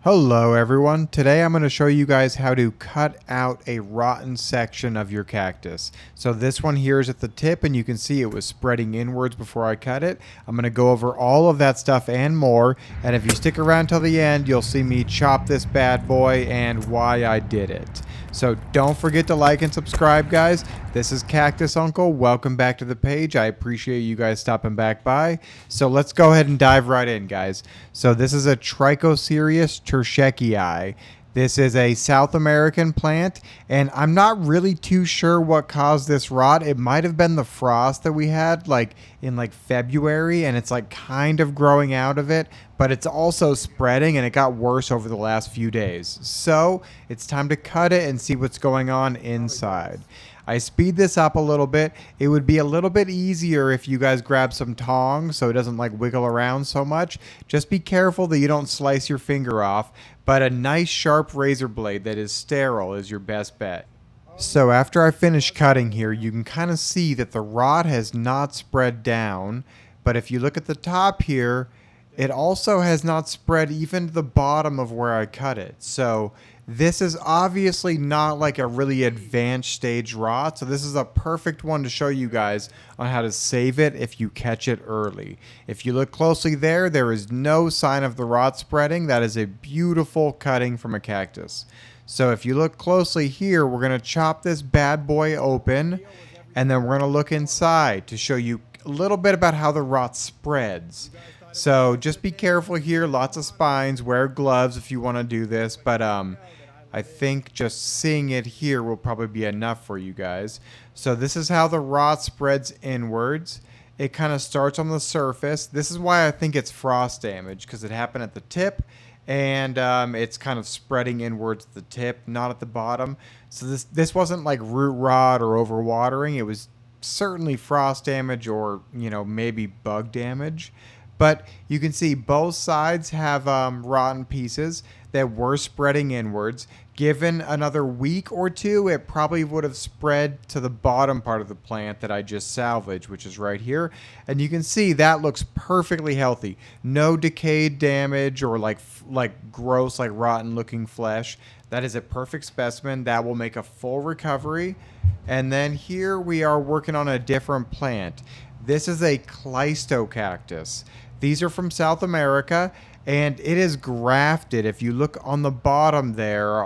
Hello everyone, today I'm going to show you guys how to cut out a rotten section of your cactus. So this one here is at the tip and you can see it was spreading inwards before I cut it. I'm going to go over all of that stuff and more, and if you stick around till the end you'll see me chop this bad boy and why I did it. So don't forget to like and subscribe, guys. This is Cactus Uncle. Welcome back to the page. I appreciate you guys stopping back by. So let's go ahead and dive right in, guys. So this is a Trichocereus terschekii. This is a South American plant, and I'm not really too sure what caused this rot. It might have been the frost that we had in February, and it's kind of growing out of it, but it's also spreading and it got worse over the last few days. So it's time to cut it and see what's going on inside. I speed this up a little bit. It would be a little bit easier if you guys grab some tongs so it doesn't wiggle around so much. Just be careful that you don't slice your finger off, but a nice sharp razor blade that is sterile is your best bet. So after I finish cutting here, you can kind of see that the rot has not spread down, but if you look at the top here, it also has not spread even to the bottom of where I cut it. So this is obviously not a really advanced stage rot. So this is a perfect one to show you guys on how to save it if you catch it early. If you look closely there is no sign of the rot spreading. That is a beautiful cutting from a cactus. So if you look closely here, we're going to chop this bad boy open, and then we're going to look inside to show you a little bit about how the rot spreads. So just be careful here, lots of spines, wear gloves if you want to do this, but I think just seeing it here will probably be enough for you guys. So this is how the rot spreads inwards. It kind of starts on the surface. This is why I think it's frost damage, because it happened at the tip, and it's kind of spreading inwards at the tip, not at the bottom. So this wasn't like root rot or overwatering. It was certainly frost damage or maybe bug damage. But you can see both sides have rotten pieces that were spreading inwards. Given another week or two, it probably would have spread to the bottom part of the plant that I just salvaged, which is right here. And you can see that looks perfectly healthy. No decayed damage or gross, rotten looking flesh. That is a perfect specimen. That will make a full recovery. And then here we are working on a different plant. This is a Cleistocactus. These are from South America, and it is grafted. If you look on the bottom there,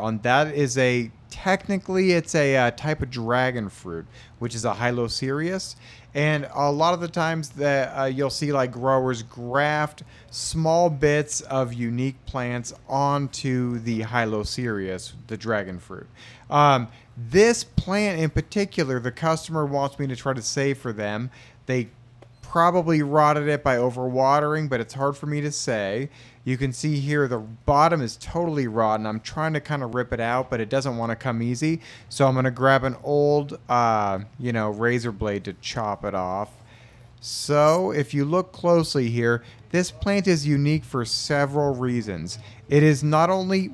technically it's a type of dragon fruit, which is a Hylocereus. And a lot of the times that you'll see growers graft small bits of unique plants onto the Hylocereus, the dragon fruit. This plant in particular, the customer wants me to try to save for them. They probably rotted it by overwatering, but it's hard for me to say. You can see here the bottom is totally rotten. I'm trying to kind of rip it out, but it doesn't want to come easy. So I'm going to grab an old, razor blade to chop it off. So if you look closely here, this plant is unique for several reasons. It is not only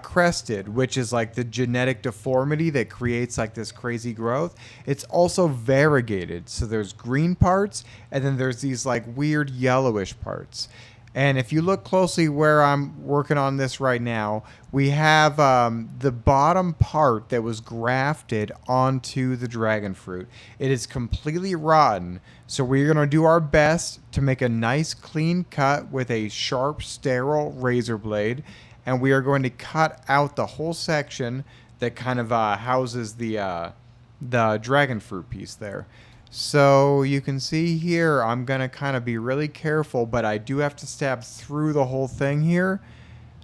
crested, which is the genetic deformity that creates this crazy growth. It's also variegated. So there's green parts, and then there's these weird yellowish parts. And if you look closely where I'm working on this right now, we have the bottom part that was grafted onto the dragon fruit. It is completely rotten. So we're going to do our best to make a nice clean cut with a sharp, sterile razor blade. And we are going to cut out the whole section that kind of houses the dragon fruit piece there. So you can see here, I'm going to kind of be really careful, but I do have to stab through the whole thing here.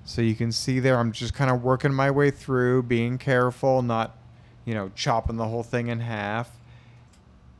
So you can see there, I'm just kind of working my way through, being careful, not, chopping the whole thing in half.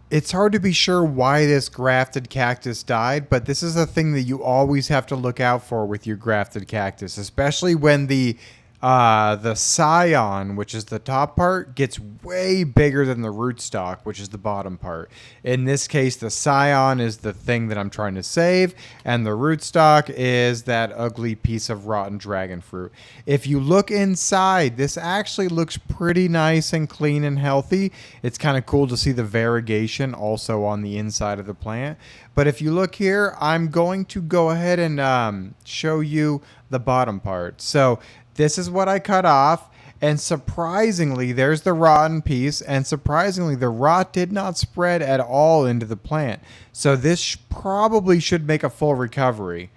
It's hard to be sure why this grafted cactus died, but this is a thing that you always have to look out for with your grafted cactus, especially when the The scion, which is the top part, gets way bigger than the rootstock, which is the bottom part. In this case, the scion is the thing that I'm trying to save, and the rootstock is that ugly piece of rotten dragon fruit. If you look inside, this actually looks pretty nice and clean and healthy. It's kind of cool to see the variegation also on the inside of the plant. But if you look here, I'm going to go ahead and show you the bottom part. So this is what I cut off, and surprisingly, there's the rotten piece, and surprisingly, the rot did not spread at all into the plant. So this probably should make a full recovery.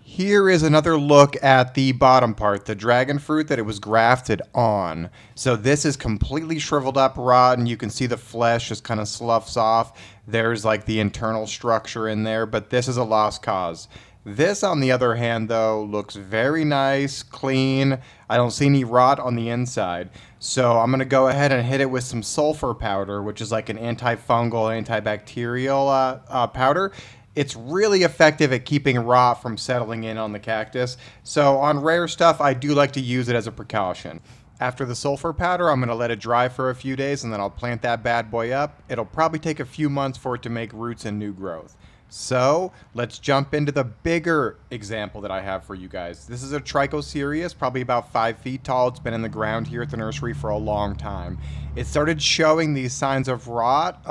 Here is another look at the bottom part, the dragon fruit that it was grafted on. So this is completely shriveled up, rotten. You can see the flesh just kind of sloughs off. There's like the internal structure in there, but this is a lost cause. This, on the other hand, though, looks very nice, clean. I don't see any rot on the inside. So I'm going to go ahead and hit it with some sulfur powder, which is like an antifungal, antibacterial powder. It's really effective at keeping rot from settling in on the cactus. So on rare stuff, I do like to use it as a precaution. After the sulfur powder, I'm going to let it dry for a few days, and then I'll plant that bad boy up. It'll probably take a few months for it to make roots and new growth. So let's jump into the bigger example that I have for you guys. This is a Trichocereus, probably about 5 feet tall. It's been in the ground here at the nursery for a long time. It started showing these signs of rot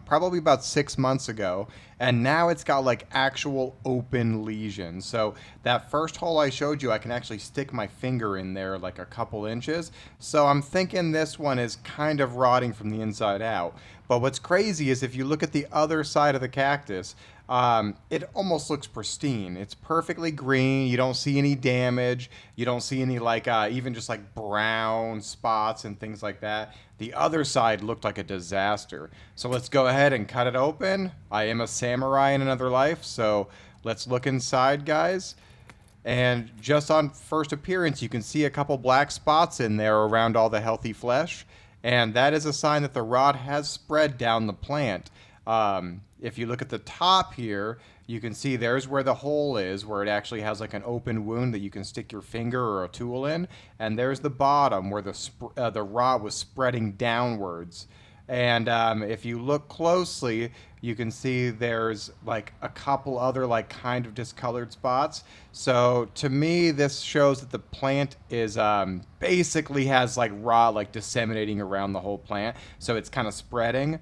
probably about 6 months ago, and now it's got like actual open lesions. So that first hole I showed you, I can actually stick my finger in there like a couple inches. So I'm thinking this one is kind of rotting from the inside out. But what's crazy is if you look at the other side of the cactus, it almost looks pristine. It's perfectly green. You don't see any damage. You don't see any like even just like brown spots and things like that. The other side looked like a disaster. So let's go ahead and cut it open. I am a samurai in another life, so let's look inside, guys. And just on first appearance, you can see a couple black spots in there around all the healthy flesh. And that is a sign that the rot has spread down the plant. If you look at the top here, you can see there's where the hole is, where it actually has like an open wound that you can stick your finger or a tool in. And there's the bottom where the rot was spreading downwards. And if you look closely, you can see there's like a couple other like kind of discolored spots. So to me, this shows that the plant is basically has like rot like disseminating around the whole plant. So it's kind of spreading.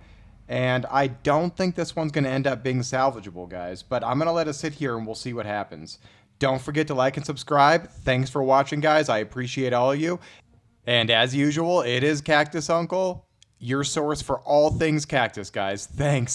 And I don't think this one's going to end up being salvageable, guys. But I'm going to let it sit here and we'll see what happens. Don't forget to like and subscribe. Thanks for watching, guys. I appreciate all of you. And as usual, it is Cactus Uncle, your source for all things cactus, guys. Thanks.